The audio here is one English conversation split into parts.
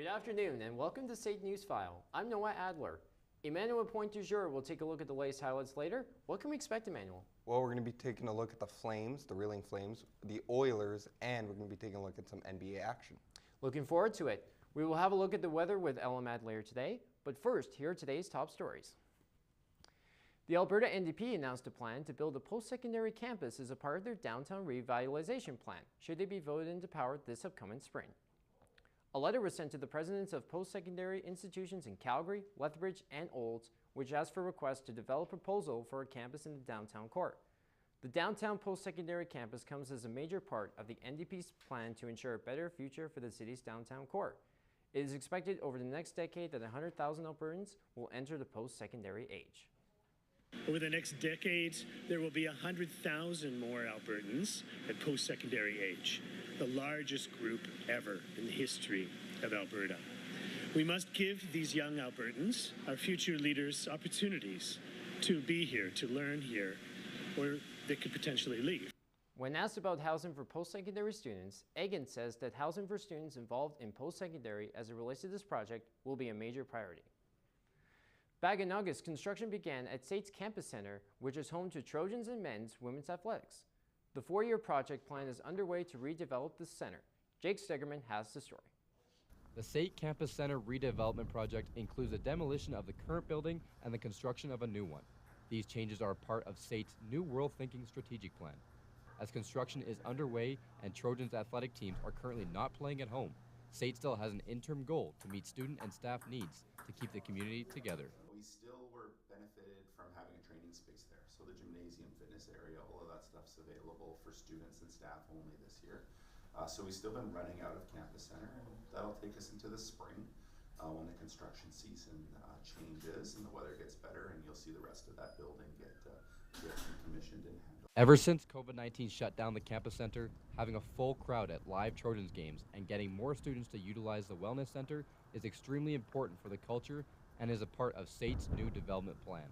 Good afternoon and welcome to SAIT Newsfile. I'm Noah Adler. Emmanuel Pointe-du-Jour will take a look at the latest highlights later. What can we expect, Emmanuel? Well, we're going to be taking a look at the Flames, the Reeling Flames, the Oilers, and we're going to be taking a look at some NBA action. Looking forward to it. We will have a look at the weather with LMAD later today, but first, here are today's top stories. The Alberta NDP announced a plan to build a post-secondary campus as a part of their downtown revitalization plan, should they be voted into power this upcoming spring. A letter was sent to the presidents of post-secondary institutions in Calgary, Lethbridge, and Olds, which asked for requests to develop a proposal for a campus in the downtown core. The downtown post-secondary campus comes as a major part of the NDP's plan to ensure a better future for the city's downtown core. It is expected over the next decade that 100,000 Albertans will enter the post-secondary age. Over the next decade, there will be 100,000 more Albertans at post-secondary age, the largest group ever in the history of Alberta. We must give these young Albertans, our future leaders, opportunities to be here, to learn here, or they could potentially leave. When asked about housing for post-secondary students, Egan says that housing for students involved in post-secondary as it relates to this project will be a major priority. Back in August, construction began at SAIT's Campus Center, which is home to Trojans and men's women's athletics. The 4-year project plan is underway to redevelop the center. Jake Stegerman has the story. The SAIT Campus Center redevelopment project includes a demolition of the current building and the construction of a new one. These changes are part of SAIT's New World Thinking strategic plan. As construction is underway and Trojans athletic teams are currently not playing at home, SAIT still has an interim goal to meet student and staff needs to keep the community together. We still were benefited from having a training space there. So the gymnasium, fitness area, all of that stuff's available for students and staff only this year. So we've still been running out of Campus Center, and that'll take us into the spring when the construction season changes and the weather gets better, and you'll see the rest of that building get commissioned and handled. Ever since COVID-19 shut down the Campus Center, having a full crowd at live Trojans games and getting more students to utilize the Wellness Center is extremely important for the culture and is a part of SAIT's new development plan.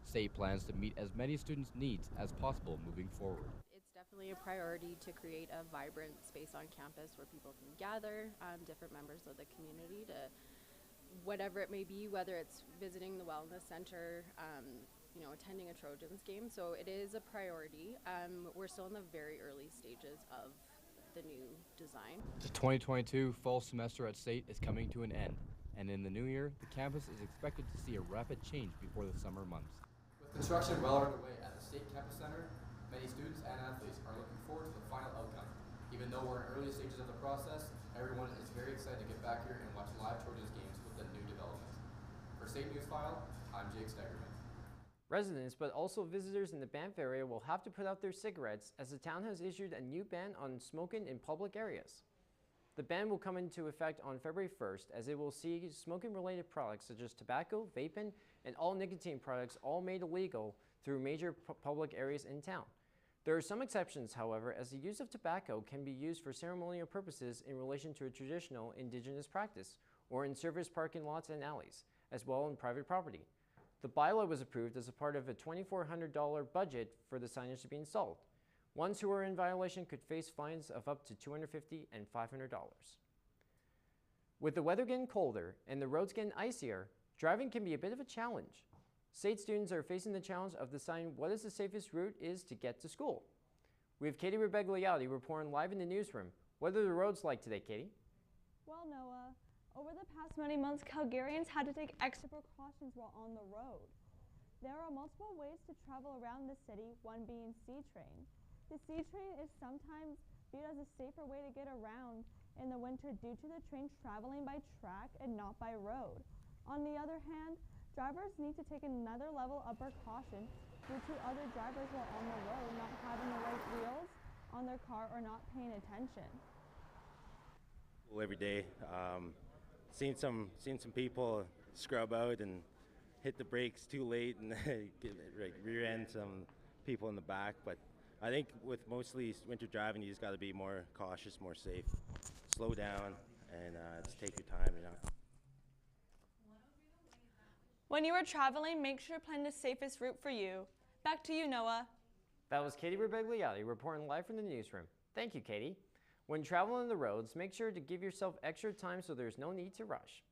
SAIT plans to meet as many students' needs as possible moving forward. It's definitely a priority to create a vibrant space on campus where people can gather, different members of the community to whatever it may be, whether it's visiting the Wellness Center, attending a Trojans game. So it is a priority. We're still in the very early stages of the new design. The 2022 fall semester at SAIT is coming to an end, and in the new year, the campus is expected to see a rapid change before the summer months. With construction well underway at the SAIT Campus Center, many students and athletes are looking forward to the final outcome. Even though we're in early stages of the process, everyone is very excited to get back here and watch live Trojans games with the new development. For SAIT Newsfile, I'm Jake Stegerman. Residents, but also visitors in the Banff area will have to put out their cigarettes as the town has issued a new ban on smoking in public areas. The ban will come into effect on February 1st as it will see smoking-related products such as tobacco, vaping, and all nicotine products all made illegal through major public areas in town. There are some exceptions, however, as the use of tobacco can be used for ceremonial purposes in relation to a traditional Indigenous practice or in service parking lots and alleys, as well as on private property. The bylaw was approved as a part of a $2,400 budget for the signage to be installed. Ones who are in violation could face fines of up to $250 and $500. With the weather getting colder and the roads getting icier, driving can be a bit of a challenge. SAIT students are facing the challenge of deciding what is the safest route is to get to school. We have Katie Rebegliotti reporting live in the newsroom. What are the roads like today, Katie? Well, Noah, over the past many months, Calgarians had to take extra precautions while on the road. There are multiple ways to travel around the city, one being C-Train. The C-Train is sometimes viewed as a safer way to get around in the winter due to the train traveling by track and not by road. On the other hand, drivers need to take another level of precaution due to other drivers while on the road not having the right wheels on their car or not paying attention. Well, every day, seeing some people scrub out and hit the brakes too late and rear end some people in the back, but I think with mostly winter driving, you just got to be more cautious, more safe, slow down, and just take your time, When you are traveling, make sure to plan the safest route for you. Back to you, Noah. That was Katie Rebegliotti reporting live from the newsroom. Thank you, Katie. When traveling the roads, make sure to give yourself extra time so there's no need to rush.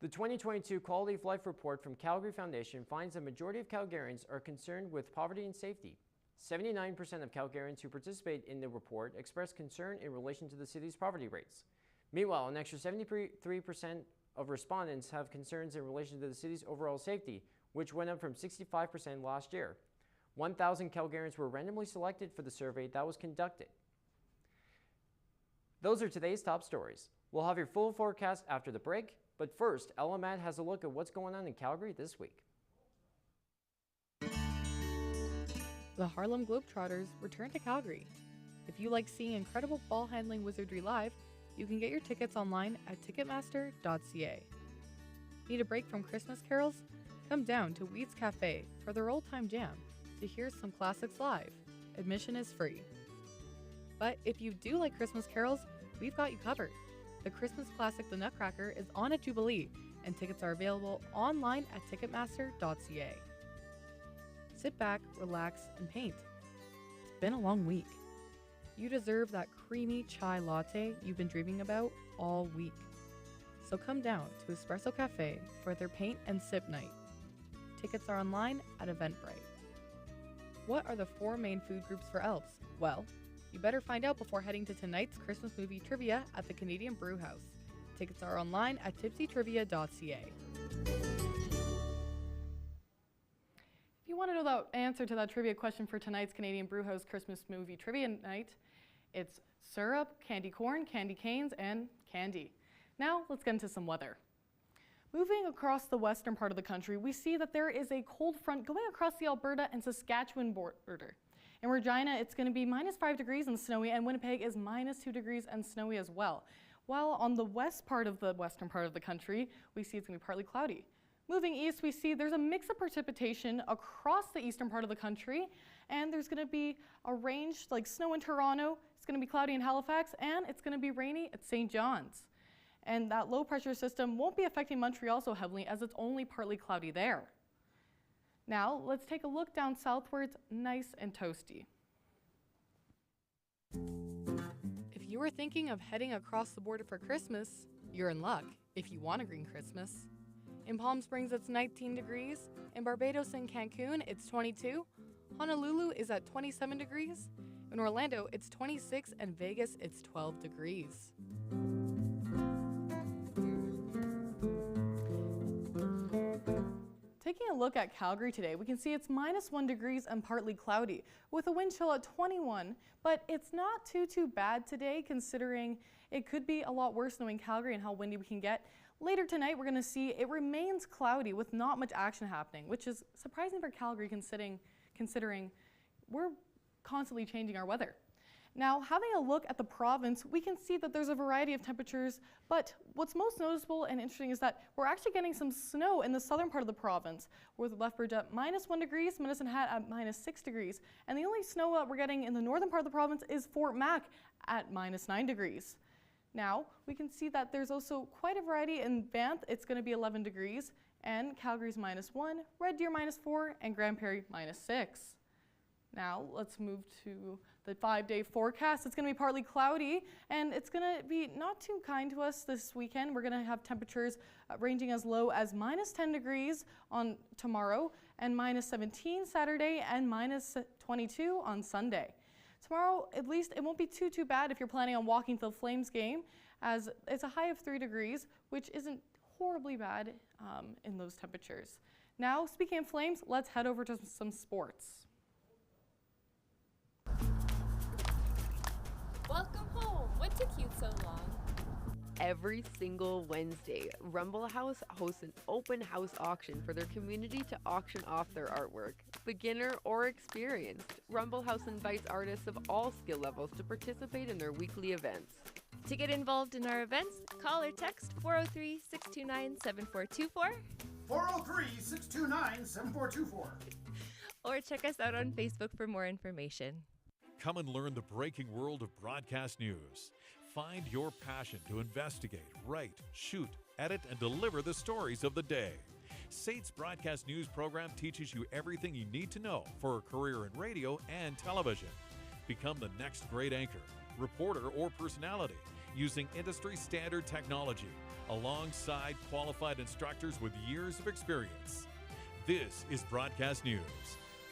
The 2022 Quality of Life Report from Calgary Foundation finds the majority of Calgarians are concerned with poverty and safety. 79% of Calgarians who participate in the report express concern in relation to the city's poverty rates. Meanwhile, an extra 73% of respondents have concerns in relation to the city's overall safety, which went up from 65% last year. 1,000 Calgarians were randomly selected for the survey that was conducted. Those are today's top stories. We'll have your full forecast after the break, but first, Ella Matt has a look at what's going on in Calgary this week. The Harlem Globetrotters return to Calgary. If you like seeing incredible ball handling wizardry live, you can get your tickets online at ticketmaster.ca. Need a break from Christmas carols? Come down to Weed's Cafe for their old-time jam to hear some classics live. Admission is free. But if you do like Christmas carols, we've got you covered. The Christmas classic The Nutcracker is on at Jubilee, and tickets are available online at ticketmaster.ca. Sit back, relax, and paint. It's been a long week. You deserve that creamy chai latte you've been dreaming about all week. So come down to Espresso Cafe for their paint and sip night. Tickets are online at Eventbrite. What are the 4 main food groups for elves? Well, you better find out before heading to tonight's Christmas movie trivia at the Canadian Brew House. Tickets are online at tipsytrivia.ca. If you want to know the answer to that trivia question for tonight's Canadian Brew House Christmas movie trivia night, it's syrup, candy corn, candy canes, and candy. Now let's get into some weather. Moving across the western part of the country, we see that there is a cold front going across the Alberta and Saskatchewan border. In Regina, it's going to be -5 degrees and snowy, and Winnipeg is -2 degrees and snowy as well. While on the west part of the western part of the country, we see it's going to be partly cloudy. Moving east, we see there's a mix of precipitation across the eastern part of the country, and there's going to be a range like snow in Toronto, it's going to be cloudy in Halifax, and it's going to be rainy at St. John's. And that low pressure system won't be affecting Montreal so heavily as it's only partly cloudy there. Now, let's take a look down southwards, nice and toasty. If you were thinking of heading across the border for Christmas, you're in luck if you want a green Christmas. In Palm Springs, it's 19 degrees. In Barbados and Cancun, it's 22. Honolulu is at 27 degrees. In Orlando, it's 26, and Vegas, it's 12 degrees. Taking a look at Calgary today, we can see it's -1 degrees and partly cloudy, with a wind chill at 21, but it's not too bad today considering it could be a lot worse knowing Calgary and how windy we can get. Later tonight, we're going to see it remains cloudy with not much action happening, which is surprising for Calgary considering we're constantly changing our weather. Now, having a look at the province, we can see that there's a variety of temperatures, but what's most noticeable and interesting is that we're actually getting some snow in the southern part of the province, with Lethbridge at -1 degrees, Medicine Hat at -6 degrees, and the only snow that we're getting in the northern part of the province is Fort Mac at -9 degrees. Now, we can see that there's also quite a variety in Banff. It's going to be 11 degrees, and Calgary's -1, Red Deer -4, and Grand Prairie -6. Now, let's move to the 5-day forecast. It's going to be partly cloudy, and it's going to be not too kind to us this weekend. We're going to have temperatures ranging as low as -10 degrees on tomorrow, and -17 Saturday, and -22 on Sunday. Tomorrow, at least, it won't be too bad if you're planning on walking to the Flames game, as it's a high of 3 degrees, which isn't horribly bad in those temperatures. Now, speaking of Flames, let's head over to some sports. Welcome home. What took you so long? Every single Wednesday, Rumble House hosts an open house auction for their community to auction off their artwork. Beginner or experienced, Rumble House invites artists of all skill levels to participate in their weekly events. To get involved in our events, call or text 403-629-7424. 403-629-7424. Or check us out on Facebook for more information. Come and learn the breaking world of broadcast news. Find your passion to investigate, write, shoot, edit, and deliver the stories of the day. SAIT's broadcast news program teaches you everything you need to know for a career in radio and television. Become the next great anchor. reporter, or personality using industry standard technology alongside qualified instructors with years of experience. This is Broadcast News.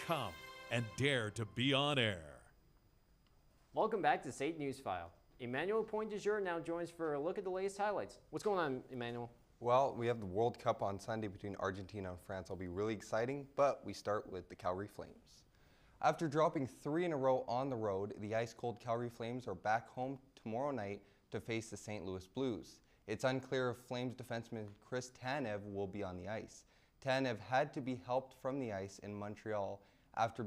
Come and dare to be on air. Welcome back to SAIT News File. Emmanuel Point du Jour now joins for a look at the latest highlights. What's going on, Emmanuel? Well, we have the World Cup on Sunday between Argentina and France. It'll be really exciting, but we start with the Calgary Flames. After dropping 3 in a row on the road, the ice-cold Calgary Flames are back home tomorrow night to face the St. Louis Blues. It's unclear if Flames defenseman Chris Tanev will be on the ice. Tanev had to be helped from the ice in Montreal after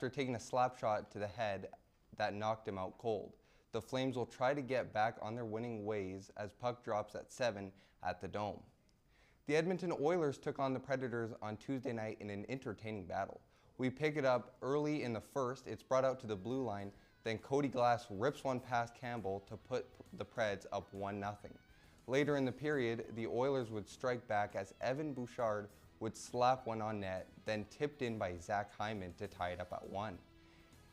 taking a slap shot to the head that knocked him out cold. The Flames will try to get back on their winning ways as puck drops at 7 at the Dome. The Edmonton Oilers took on the Predators on Tuesday night in an entertaining battle. We pick it up early in the first. It's brought out to the blue line. Then Cody Glass rips one past Campbell to put the Preds up 1-0. Later in the period, the Oilers would strike back as Evan Bouchard would slap one on net, then tipped in by Zach Hyman to tie it up at 1.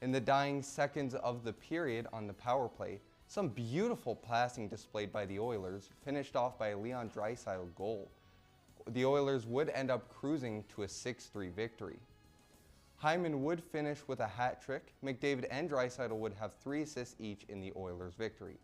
In the dying seconds of the period on the power play, some beautiful passing displayed by the Oilers, finished off by a Leon Draisaitl goal. The Oilers would end up cruising to a 6-3 victory. Hyman would finish with a hat trick. McDavid and Draisaitl would have 3 assists each in the Oilers' victory.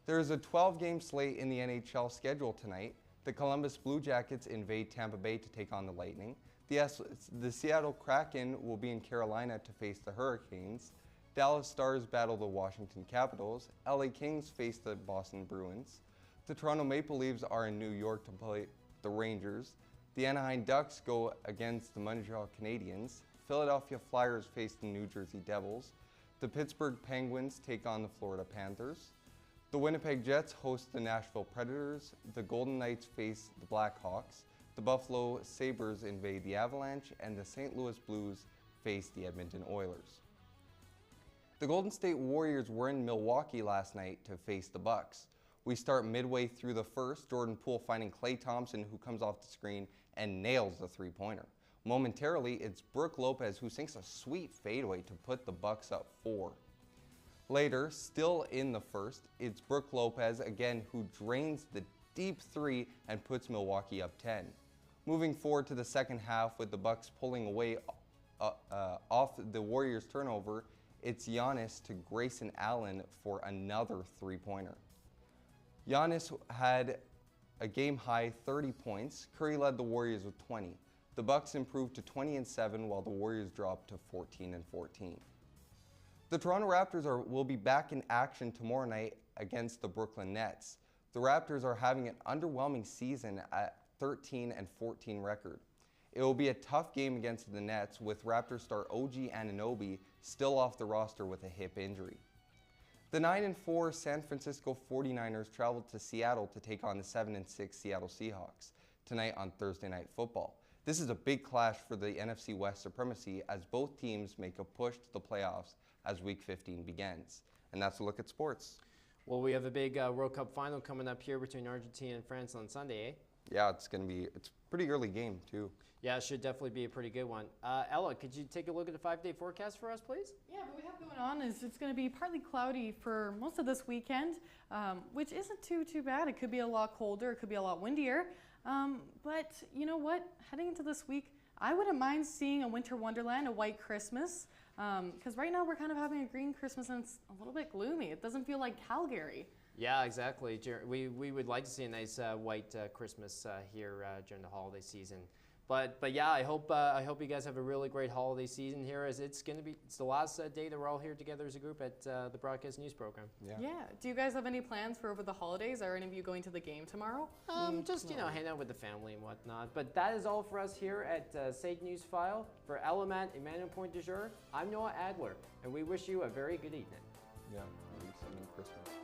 There is a 12-game slate in the NHL schedule tonight. The Columbus Blue Jackets invade Tampa Bay to take on the Lightning. The Seattle Kraken will be in Carolina to face the Hurricanes. Dallas Stars battle the Washington Capitals. LA Kings face the Boston Bruins. The Toronto Maple Leafs are in New York to play the Rangers. The Anaheim Ducks go against the Montreal Canadiens. Philadelphia Flyers face the New Jersey Devils. The Pittsburgh Penguins take on the Florida Panthers. The Winnipeg Jets host the Nashville Predators. The Golden Knights face the Blackhawks. The Buffalo Sabres invade the Avalanche, and the St. Louis Blues face the Edmonton Oilers. The Golden State Warriors were in Milwaukee last night to face the Bucks. We start midway through the first, Jordan Poole finding Klay Thompson, who comes off the screen and nails the three-pointer. Momentarily, it's Brook Lopez who sinks a sweet fadeaway to put the Bucks up 4. Later, still in the first, it's Brook Lopez again who drains the deep 3 and puts Milwaukee up 10. Moving forward to the second half with the Bucks pulling away off the Warriors' turnover, it's Giannis to Grayson Allen for another three-pointer. Giannis had a game-high 30 points. Curry led the Warriors with 20. The Bucks improved to 20-7 while the Warriors dropped to 14-14. The Toronto Raptors will be back in action tomorrow night against the Brooklyn Nets. The Raptors are having an underwhelming season at 13-14 record. It will be a tough game against the Nets, with Raptors star OG Anunoby still off the roster with a hip injury. The 9-4 San Francisco 49ers traveled to Seattle to take on the 7-6 Seattle Seahawks tonight on Thursday Night Football. This is a big clash for the NFC West supremacy as both teams make a push to the playoffs as Week 15 begins. And that's a look at sports. Well, we have a big World Cup final coming up here between Argentina and France on Sunday, eh? Yeah, it's a pretty early game too. Yeah, it should definitely be a pretty good one. Ella, could you take a look at the 5-day forecast for us, please? Yeah, what we have going on is it's going to be partly cloudy for most of this weekend, which isn't too bad. It could be a lot colder, it could be a lot windier. But you know what? Heading into this week, I wouldn't mind seeing a winter wonderland, a white Christmas, because right now we're kind of having a green Christmas and it's a little bit gloomy. It doesn't feel like Calgary. Yeah, exactly. We would like to see a nice white Christmas here during the holiday season. But yeah, I hope you guys have a really great holiday season here, as it's the last day that we're all here together as a group at the Broadcast News program. Yeah. Do you guys have any plans for over the holidays? Are any of you going to the game tomorrow? Just hang out with the family and whatnot. But that is all for us here at SAIT News File. For Element, Emmanuel Point du Jour, I'm Noah Adler, and we wish you a very good evening. Yeah, Merry Christmas.